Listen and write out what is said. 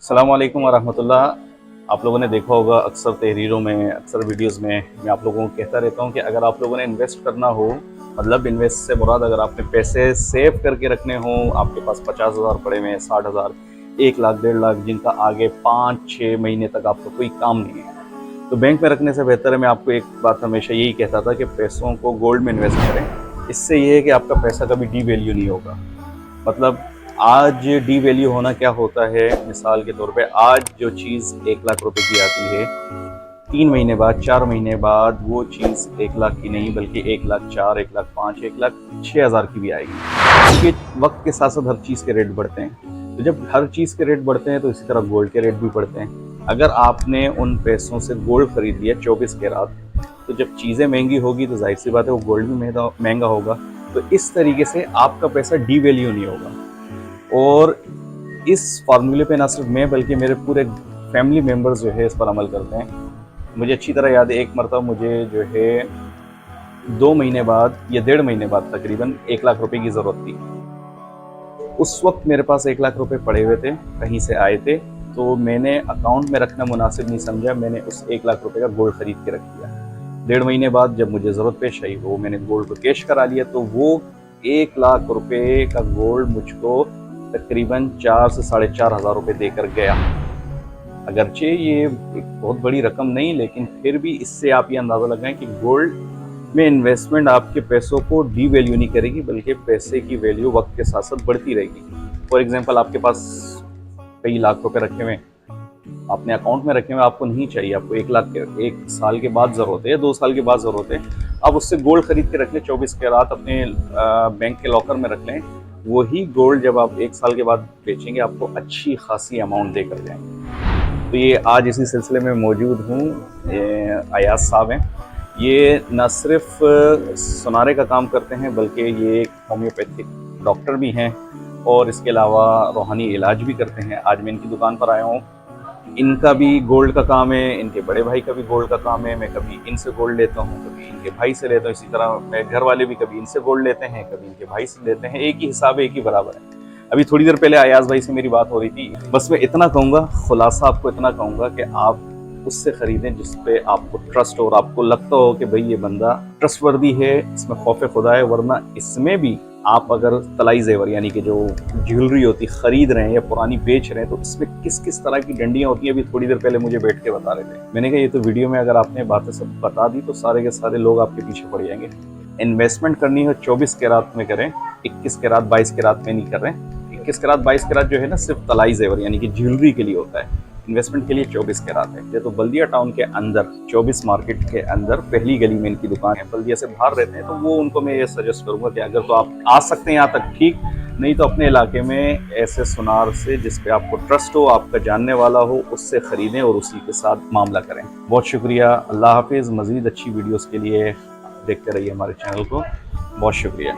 अस्सलाम वालेकुम वरहमतुल्लाह। आप लोगों ने देखा होगा अक्सर तहरीरों में, अक्सर वीडियोस में मैं आप लोगों को कहता रहता हूँ कि अगर आप लोगों ने इन्वेस्ट करना हो, मतलब इन्वेस्ट से मुराद अगर आपने पैसे सेव करके रखने हों, आपके पास 50,000 पड़े हुए हैं, 60,000, 1 लाख, 1.5 लाख, जिनका आगे 5-6 महीने तक आपका कोई काम नहीं है, तो बैंक में रखने से बेहतर है। मैं आपको एक बात हमेशा यही कहता था कि पैसों को गोल्ड में इन्वेस्ट करें। इससे ये है कि आपका पैसा कभी डी वैल्यू नहीं होगा। मतलब आज डी वैल्यू होना क्या होता है, मिसाल के तौर पे आज जो चीज़ 1 लाख रुपए की आती है, 3 महीने बाद, 4 महीने बाद वो चीज़ 1 लाख की नहीं बल्कि 1 लाख 4, 1 लाख 5, 1 लाख 6 हज़ार की भी आएगी, क्योंकि वक्त के साथ साथ हर चीज़ के रेट बढ़ते हैं। तो जब हर चीज़ के रेट बढ़ते हैं तो इसी तरह गोल्ड के रेट भी बढ़ते हैं। अगर आपने उन पैसों से गोल्ड खरीद लिया 24 कैरात, तो जब चीज़ें महंगी होगी तो जाहिर सी बात है वो गोल्ड भी महंगा होगा। तो इस तरीके से आपका पैसा डी वैल्यू नहीं होगा। और इस फार्मूले पे ना सिर्फ मैं बल्कि मेरे पूरे फैमिली मेम्बर्स जो है इस पर अमल करते हैं। मुझे अच्छी तरह याद है, एक मरतबा मुझे जो है 2 महीने बाद या 1.5 महीने बाद तकरीबन 1 लाख रुपए की ज़रूरत थी। उस वक्त मेरे पास 1 लाख रुपए पड़े हुए थे, कहीं से आए थे, तो मैंने अकाउंट में रखना मुनासिब नहीं समझा। मैंने उस 1 लाख रुपए का गोल्ड खरीद के रख दिया। 1.5 महीने बाद जब मुझे ज़रूरत पेश आई, वो मैंने गोल्ड को कैश करा लिया, तो वो 1 लाख रुपए का गोल्ड मुझको तकरीबन 4 से 4,500 रुपये देकर गया। अगरचे ये एक बहुत बड़ी रकम नहीं, लेकिन फिर भी इससे आप ये अंदाज़ा लगाएं कि गोल्ड में इन्वेस्टमेंट आपके पैसों को डी वैल्यू नहीं करेगी, बल्कि पैसे की वैल्यू वक्त के साथ साथ बढ़ती रहेगी। फॉर एग्जांपल, आपके पास कई लाख रुपए रखे हुए हैं, आपने अकाउंट में रखे हुए, आपको नहीं चाहिए, आपको 1 लाख के 1 साल के बाद ज़रूरत है या 2 साल के बाद ज़रूरत है, आप उससे गोल्ड खरीद के रख लें, 24 कैरात अपने बैंक के लॉकर में रख लें। वही गोल्ड जब आप 1 साल के बाद बेचेंगे, आपको अच्छी खासी अमाउंट देकर जाएंगे। तो ये आज इसी सिलसिले में मौजूद हूँ। अयाज साहब हैं, ये न सिर्फ सुनारे का काम करते हैं बल्कि ये एक होम्योपैथिक डॉक्टर भी हैं और इसके अलावा रूहानी इलाज भी करते हैं। आज मैं इनकी दुकान पर आया हूँ। इनका भी गोल्ड का काम है, इनके बड़े भाई का भी गोल्ड का काम है। मैं कभी इनसे गोल्ड लेता हूँ, कभी इनके भाई से लेता हूँ। इसी तरह मेरे घर वाले भी कभी इनसे गोल्ड लेते हैं, कभी इनके भाई से लेते हैं। एक ही हिसाब है, एक ही बराबर है। अभी थोड़ी देर पहले अयाज भाई से मेरी बात हो रही थी। बस मैं इतना कहूँगा, खुलासा आपको इतना कहूँगा कि आप उससे खरीदें जिस पे आपको ट्रस्ट हो और आपको लगता हो कि भाई ये बंदा ट्रस्टवर्दी है, इसमें खौफ खुदा है। वरना इसमें भी आप अगर तलाई जेवर यानी कि जो ज्वेलरी होती खरीद रहे हैं या पुरानी बेच रहे हैं, तो इसमें किस किस तरह की डंडियां होती हैं, अभी थोड़ी देर पहले मुझे बैठ के बता रहे थे। मैंने कहा ये तो वीडियो में अगर आपने बातें सब बता दी तो सारे के सारे लोग आपके पीछे पड़ जाएंगे। इन्वेस्टमेंट करनी हो 24 कैरात में करें, 21 कैरात 22 कैरात में नहीं कर रहे हैं। 21 कैरात 22 कैरात जो है ना, सिर्फ तलाई जेवर यानी कि ज्वेलरी के लिए होता है। इन्वेस्टमेंट के लिए 24 कैरात है। ये तो बल्दिया टाउन के अंदर 24 मार्केट के अंदर पहली गली में इनकी दुकान है। बल्दिया से बाहर रहते हैं तो वो उनको मैं ये सजेस्ट करूंगा कि अगर तो आप आ सकते हैं यहाँ तक ठीक, नहीं तो अपने इलाके में ऐसे सुनार से जिस पे आपको ट्रस्ट हो, आपका जानने वाला हो, उससे खरीदें और उसी के साथ मामला करें। बहुत शुक्रिया। अल्लाह हाफिज़। मज़ीद अच्छी वीडियोज़ के लिए देखते रहिए हमारे चैनल को। बहुत शुक्रिया।